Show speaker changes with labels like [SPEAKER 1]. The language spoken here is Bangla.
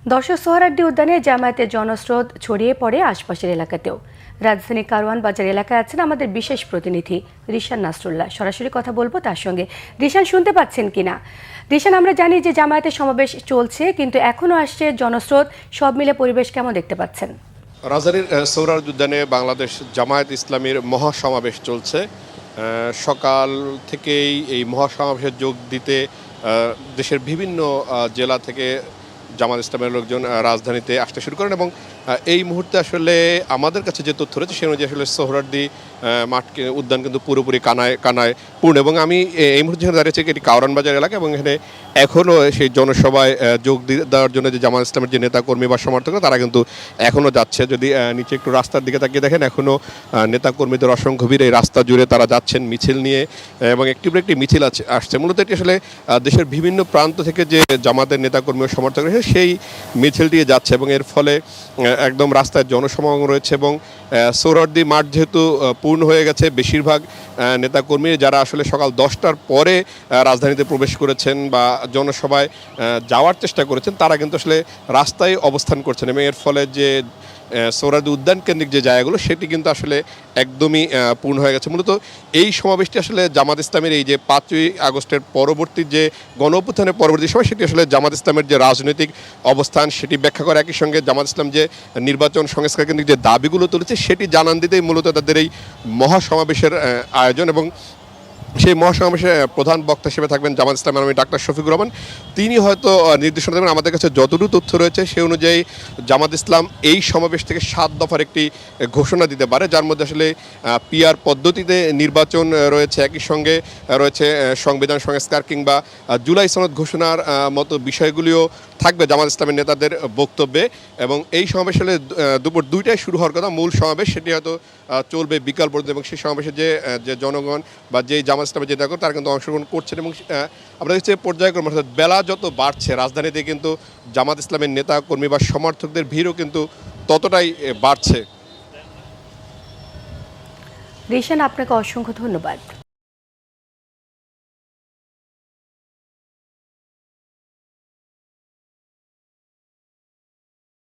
[SPEAKER 1] দর্শক সোহরাওয়ার্দী উদ্যানে জামায়াতের জনস্রোত ছড়িয়ে পড়ে আশপাশের এলাকাতেও। রাজধানী কারওয়ান বাজার এলাকায় আছেন আমাদের বিশেষ প্রতিনিধি রিশান নাসরুল্লাহ। সরাসরি কথা বলবো তার সঙ্গে। রিশান, শুনতে পাচ্ছেন কিনা? রিশান, আমরা জানি যে জামায়াতের সমাবেশ চলছে, কিন্তু এখনো আসছে জনস্রোত, সব মিলে পরিবেশ কেমন দেখতে পাচ্ছেন?
[SPEAKER 2] রাজধানীর সোহরাওয়ার্দী উদ্যানে বাংলাদেশ জামায়াত ইসলামীর মহাসমাবেশ চলছে। সকাল থেকেই এই মহাসমাবেশে যোগ দিতে দেশের বিভিন্ন জেলা থেকে জামাত ইসলামের লোকজন রাজধানীতে আসতে শুরু করেন এবং এই মুহূর্তে আসলে আমাদের কাছে যে তথ্য রয়েছে সে অনুযায়ী আসলে সোহরাওয়ার্দী উদ্যান কিন্তু পুরোপুরি কানায় পূর্ণ। এবং আমি এই মুহূর্তে যেখানে দাঁড়িয়েছি এটি কারওয়ান বাজার এলাকা, এবং এখানে এখনও সেই জনসভায় যোগ দেওয়ার জন্য যে জামাত ইসলামের যে নেতাকর্মী বা সমর্থকরা তারা কিন্তু এখনও যাচ্ছে। যদি নিচে একটু রাস্তার দিকে তাকিয়ে দেখেন, এখনও নেতাকর্মীদের অসংখ্য ভিড় এই রাস্তা জুড়ে তারা যাচ্ছেন মিছিল নিয়ে, এবং একটি মিছিল আসছে। মূলত এটি আসলে দেশের বিভিন্ন প্রান্ত থেকে যে জামাতের নেতাকর্মী ও সমর্থক রয়েছে সেই মিছিলটি যাচ্ছে, এবং এর ফলে একদম রাস্তায় জনসমাগম রয়েছে। এবং সোহরাওয়ার্দী মাঠ যেহেতু পূর্ণ হয়ে গেছে, বেশিরভাগ নেতাকর্মী যারা আসলে সকাল 10টার পরে রাজধানীতে প্রবেশ করেছেন বা জনসভায় যাওয়ার চেষ্টা করেছেন তারা কিন্তু আসলে রাস্তায় অবস্থান করছেন, এবং এর ফলে যে সোহরাওয়ার্দী উদ্যান কেন্দ্রিক যে জায়গাগুলো সেটি কিন্তু আসলে একদমই পূর্ণ হয়ে গেছে। মূলত এই সমাবেশটি আসলে জামাত ইসলামের এই যে 5ই আগস্টের পরবর্তী যে গণঅভ্যুত্থানের পরবর্তী সময় সেটি আসলে জামাত ইসলামের যে রাজনৈতিক অবস্থান সেটি ব্যাখ্যা করে, একই সঙ্গে জামাত ইসলাম যে নির্বাচন সংস্কার কেন্দ্রিক যে দাবিগুলো তুলেছে সেটি জানান দিতেই মূলত তাদের এই মহাসমাবেশের আয়োজন। এবং সেই মহাসমাবেশে প্রধান বক্তা হিসেবে থাকবেন জামাত ইসলামের আমি ডাক্তার শফিকুর রহমান। তিনি হয়তো নির্দেশনা দেবেন। আমাদের কাছে যতটুকু তথ্য রয়েছে সে অনুযায়ী জামাত ইসলাম এই সমাবেশ থেকে 7 দফার একটি ঘোষণা দিতে পারে, যার মধ্যে আসলে পিআর পদ্ধতিতে নির্বাচন রয়েছে, একই সঙ্গে রয়েছে সংবিধান সংস্কার কিংবা জুলাই সনদ ঘোষণার মতো বিষয়গুলিও থাকবে জামাত ইসলামের নেতাদের বক্তব্যে। এবং এই সমাবেশ হলে দুপুর 2টায় শুরু হওয়ার কথা মূল সমাবেশ, সেটি হয়তো চলবে বিকাল পর্যন্ত। এবং সেই সমাবেশে যে জনগণ বা যেই জামাত ইসলামের যে নেতাগণ তারা কিন্তু অংশগ্রহণ করছেন। এবং আমরা দেখছি পর্যায়ক্রমে অর্থাৎ বেলা যত বাড়ছে রাজধানীতে কিন্তু জামাত ইসলামের নেতা কর্মী বা সমর্থকদের ভিড়ও কিন্তু ততটাই বাড়ছে।
[SPEAKER 1] রিশান, আপনাকে অসংখ্য ধন্যবাদ।